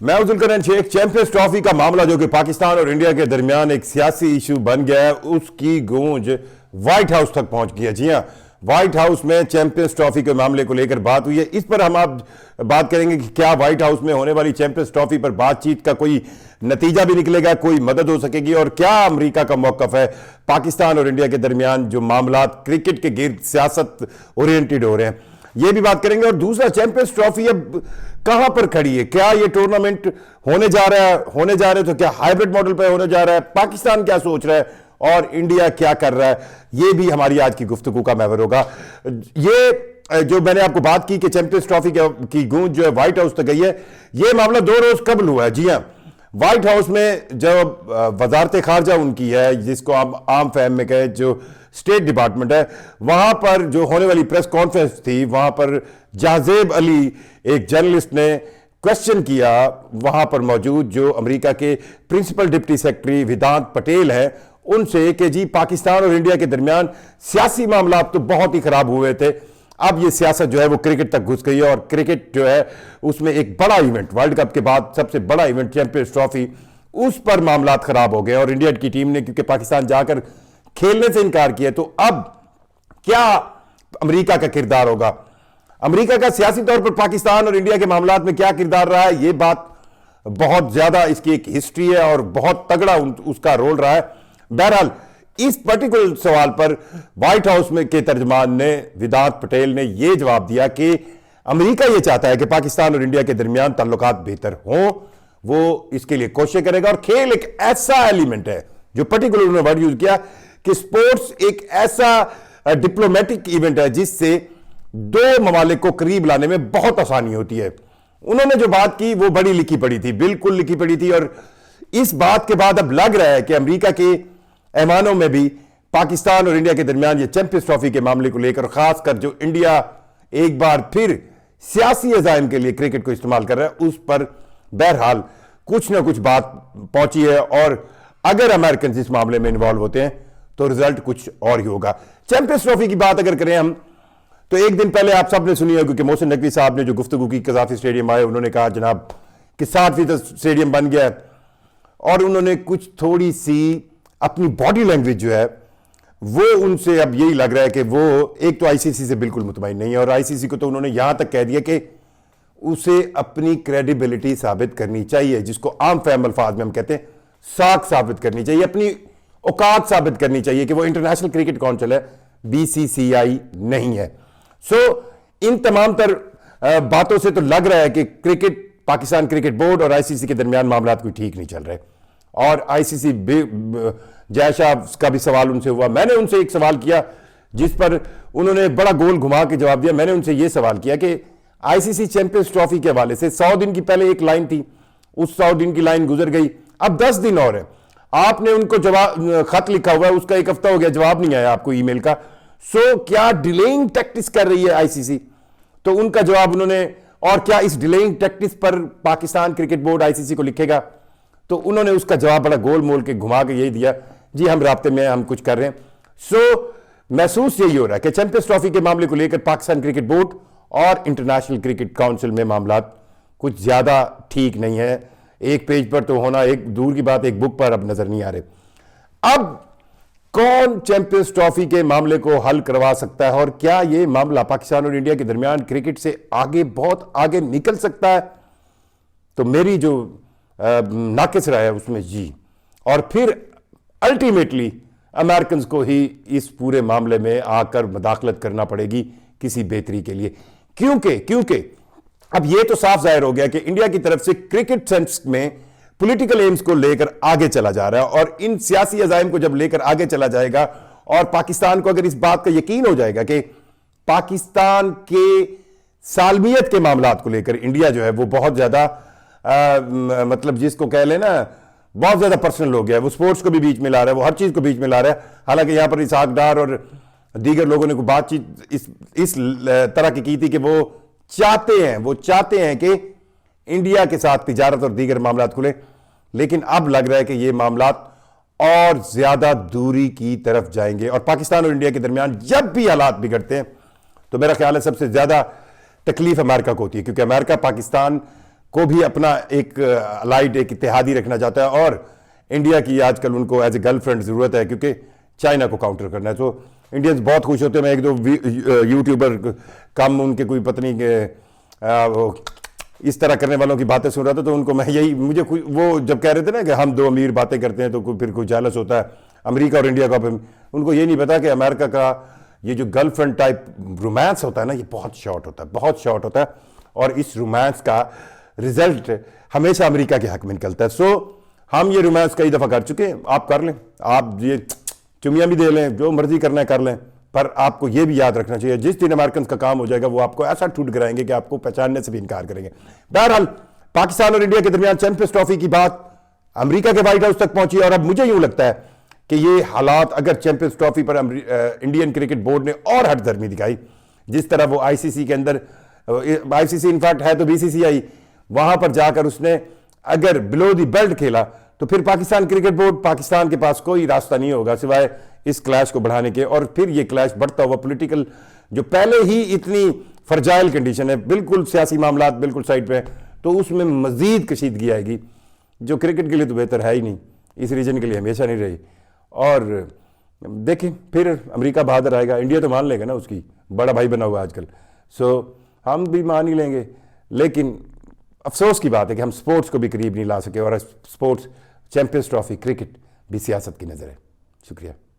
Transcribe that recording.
मैं Zulqarnain Sheikh. Champions trophy का मामला जो कि पाकिस्तान और इंडिया के दरमियान एक सियासी इशू बन गया है, उसकी गूंज व्हाइट हाउस तक पहुंच गई है। जी हां, व्हाइट हाउस में चैंपियंस ट्रॉफी के मामले को लेकर बात हुई है। इस पर हम आप बात करेंगे कि क्या व्हाइट हाउस में होने वाली चैंपियंस ट्रॉफी पर बातचीत का कोई नतीजा भी निकलेगा, कोई मदद हो सकेगी, और क्या अमेरिका का मौकफ है पाकिस्तान और इंडिया के दरमियान जो मामला क्रिकेट के गिर्द सियासत ओरिएंटेड हो रहे हैं, ये भी बात करेंगे। और दूसरा, चैंपियंस ट्रॉफी अब कहां पर खड़ी है? क्या ये टूर्नामेंट होने जा रहा है तो क्या हाइब्रिड मॉडल पर होने जा रहा है? पाकिस्तान क्या सोच रहा है और इंडिया क्या कर रहा है? ये भी हमारी आज की गुफ्तगू का महवर होगा। ये जो मैंने आपको बात की कि चैंपियंस ट्रॉफी की गूंज जो है व्हाइट हाउस तक गई है, ये मामला 2 रोज कबल हुआ है। जी हां, व्हाइट हाउस में जो वजारत खारजा उनकी है, जिसको आप आम फहम में कहें जो स्टेट डिपार्टमेंट है, वहां पर जो होने वाली प्रेस कॉन्फ्रेंस थी, वहां पर जाजेब अली एक जर्नलिस्ट ने क्वेश्चन किया वहां पर मौजूद जो अमेरिका के प्रिंसिपल डिप्टी सेक्रेटरी वेदांत पटेल है उनसे कि जी पाकिस्तान और इंडिया के दरमियान सियासी मामला तो बहुत ही खराब हुए थे, अब ये सियासत जो है वो क्रिकेट तक घुस गई है और क्रिकेट जो है उसमें एक बड़ा इवेंट, वर्ल्ड कप के बाद सबसे बड़ा इवेंट चैंपियंस ट्रॉफी, उस पर मामला खराब हो गए और इंडिया की टीम ने क्योंकि पाकिस्तान जाकर खेलने से इनकार किया, तो अब क्या अमेरिका का किरदार होगा? अमेरिका का सियासी तौर पर पाकिस्तान और इंडिया के मामलात में क्या किरदार रहा है? ये बात बहुत ज्यादा, इसकी एक हिस्ट्री है और बहुत तगड़ा उसका रोल रहा है। बहरहाल इस पर्टिकुलर सवाल पर व्हाइट हाउस में के तर्जमान ने वेदांत पटेल ने यह जवाब दिया कि अमेरिका यह चाहता है कि पाकिस्तान और इंडिया के दरमियान ताल्लुकात बेहतर हों, वो इसके लिए कोशिश करेगा। और खेल एक ऐसा एलिमेंट है, जो पर्टिकुलर उन्होंने वर्ड यूज किया कि स्पोर्ट्स एक ऐसा डिप्लोमेटिक इवेंट है जिससे दो ममालिक को करीब लाने में बहुत आसानी होती है। उन्होंने जो बात की वो बड़ी लिखी पड़ी थी, बिल्कुल लिखी पड़ी थी, और इस बात के बाद अब लग रहा है कि अमेरिका के ऐवानों में भी पाकिस्तान और इंडिया के दरमियान ये चैंपियंस ट्रॉफी के मामले को लेकर, खासकर जो इंडिया एक बार फिर सियासी अजायम के लिए क्रिकेट को इस्तेमाल कर रहा है, उस पर बहरहाल कुछ ना कुछ बात पहुंची है। और अगर अमेरिकन इस मामले में इन्वॉल्व होते हैं तो रिजल्ट कुछ और ही होगा। चैंपियंस ट्रॉफी की बात अगर करें हम, तो एक दिन पहले आप सबने सुनी है क्योंकि मोहसिन नकवी साहब ने जो गुफ्तगू की कज़ाफी स्टेडियम आए, उन्होंने कहा जनाब कि 60% स्टेडियम बन गया है, और उन्होंने कुछ थोड़ी सी अपनी बॉडी लैंग्वेज जो है वो उनसे अब यही लग रहा है कि वो एक तो आईसीसी से बिल्कुल मुतमईन नहीं है, और आईसीसी को तो उन्होंने यहां तक कह दिया कि उसे अपनी क्रेडिबिलिटी साबित करनी चाहिए, जिसको आम फहम अल्फाज में हम कहते हैं साख साबित करनी चाहिए, अपनी औकात साबित करनी चाहिए कि वो इंटरनेशनल क्रिकेट काउंसिल है, बीसीसीआई नहीं है। सो इन तमाम तर बातों से तो लग रहा है कि क्रिकेट, पाकिस्तान क्रिकेट बोर्ड और आईसीसी के दरमियान मामला कोई ठीक नहीं चल रहे। और आईसीसी जय शाह का भी सवाल उनसे हुआ, मैंने उनसे एक सवाल किया जिस पर उन्होंने बड़ा गोल घुमा के जवाब दिया। मैंने उनसे यह सवाल किया कि आईसीसी चैंपियंस ट्रॉफी के हवाले से 100 दिन की पहले एक लाइन थी, उस 100 दिन की लाइन गुजर गई, अब 10 दिन और है, आपने उनको जवाब खत लिखा हुआ है, उसका 1 हफ्ता हो गया, जवाब नहीं आया आपको ईमेल का। सो क्या डिलेइंग टैक्टिस कर रही है आईसीसी? तो उनका जवाब उन्होंने, और क्या इस डिलेइंग टैक्टिस पर पाकिस्तान क्रिकेट बोर्ड आईसीसी को लिखेगा? तो उन्होंने उसका जवाब बड़ा गोल मोल के घुमा के यही दिया, जी हम राब्ते में, हम कुछ कर रहे हैं। सो महसूस यही हो रहा है कि चैंपियंस ट्रॉफी के मामले को लेकर पाकिस्तान क्रिकेट बोर्ड और इंटरनेशनल क्रिकेट काउंसिल में मामला कुछ ज्यादा ठीक नहीं है। एक पेज पर तो होना एक दूर की बात, एक बुक पर अब नजर नहीं आ रहे। अब कौन चैंपियंस ट्रॉफी के मामले को हल करवा सकता है, और क्या यह मामला पाकिस्तान और इंडिया के दरमियान क्रिकेट से आगे, बहुत आगे निकल सकता है? तो मेरी जो नाकिस राय है उसमें जी, और फिर अल्टीमेटली अमेरिकन को ही इस पूरे मामले में आकर मुदाखलत करना पड़ेगी किसी बेहतरी के लिए, क्योंकि अब यह तो साफ जाहिर हो गया कि इंडिया की तरफ से क्रिकेट सेंस में पॉलिटिकल एम्स को लेकर आगे चला जा रहा है, और इन सियासी अजाइम को जब लेकर आगे चला जाएगा और पाकिस्तान को अगर इस बात का यकीन हो जाएगा कि पाकिस्तान के सालमियत के मामलात को लेकर इंडिया जो है वो बहुत ज्यादा मतलब जिसको कह लेना बहुत ज्यादा पर्सनल हो गया है, वो स्पोर्ट्स को भी बीच में ला रहा है, वो हर चीज को बीच में ला रहा है। हालांकि यहां पर इसहाक डार और दीगर लोगों ने कोई बातचीत इस तरह की थी कि वो चाहते हैं कि इंडिया के साथ तिजारत और दीगर मामलात खुले, लेकिन अब लग रहा है कि ये मामलात और ज्यादा दूरी की तरफ जाएंगे। और पाकिस्तान और इंडिया के दरमियान जब भी हालात बिगड़ते हैं तो मेरा ख्याल है सबसे ज्यादा तकलीफ अमेरिका को होती है, क्योंकि अमेरिका पाकिस्तान को भी अपना एक अलाइड, एक इत्तेहादी रखना चाहता है, और इंडिया की आजकल उनको एज ए गर्लफ्रेंड ज़रूरत है, क्योंकि चाइना को काउंटर करना है। तो इंडियंस बहुत खुश होते हैं। मैं एक दो यूट्यूबर कम उनके कोई पत्नी के वो इस तरह करने वालों की बातें सुन रहा था, तो उनको मैं यही, मुझे वो जब कह रहे थे ना कि हम दो अमीर बातें करते हैं तो फिर कोई जेलस होता है अमेरिका और इंडिया का, उनको ये नहीं पता कि अमेरिका का ये जो गर्लफ्रेंड टाइप रोमांस होता है ना, ये बहुत शॉर्ट होता है, बहुत शॉर्ट होता है, और इस रोमांस का रिजल्ट हमेशा अमेरिका के हक में निकलता है। सो हम ये रोमांस कई दफ़ा कर चुके हैं, आप कर लें, आप ये चुमियाँ भी दे लें, जो मर्जी करना है कर लें, पर आपको ये भी याद रखना चाहिए जिस दिन अमेरिकन का काम हो जाएगा वो आपको ऐसा ठूट कराएंगे कि आपको पहचानने से भी इनकार करेंगे। बहरहाल पाकिस्तान और इंडिया के दरमियान चैंपियंस ट्रॉफी की बात अमेरिका के व्हाइट हाउस तक पहुंची, और अब मुझे यूं लगता है कि ये हालात अगर चैंपियंस ट्रॉफी पर इंडियन क्रिकेट बोर्ड ने और हठधर्मी दिखाई, जिस तरह वो आईसीसी के अंदर, आईसीसी इनफैक्ट है तो बीसीसीआई, वहां पर जाकर उसने अगर बिलो द बेल्ट खेला तो फिर पाकिस्तान क्रिकेट बोर्ड, पाकिस्तान के पास कोई रास्ता नहीं होगा सिवाय इस क्लैश को बढ़ाने के, और फिर ये क्लैश बढ़ता हुआ पॉलिटिकल, जो पहले ही इतनी फर्जाइल कंडीशन है, बिल्कुल सियासी मामला बिल्कुल साइड पे, तो उसमें मजीद कशीदगी आएगी, जो क्रिकेट के लिए तो बेहतर है ही नहीं, इस रीजन के लिए हमेशा नहीं रही। और देखें फिर अमेरिका बहादुर आएगा, इंडिया तो मान लेगा ना, उसकी बड़ा भाई बना हुआ आजकल, सो हम भी मान ही लेंगे। लेकिन अफसोस की बात है कि हम स्पोर्ट्स को भी करीब नहीं ला सके, और स्पोर्ट्स चैंपियंस ट्रॉफी क्रिकेट भी सियासत की नज़र है। शुक्रिया।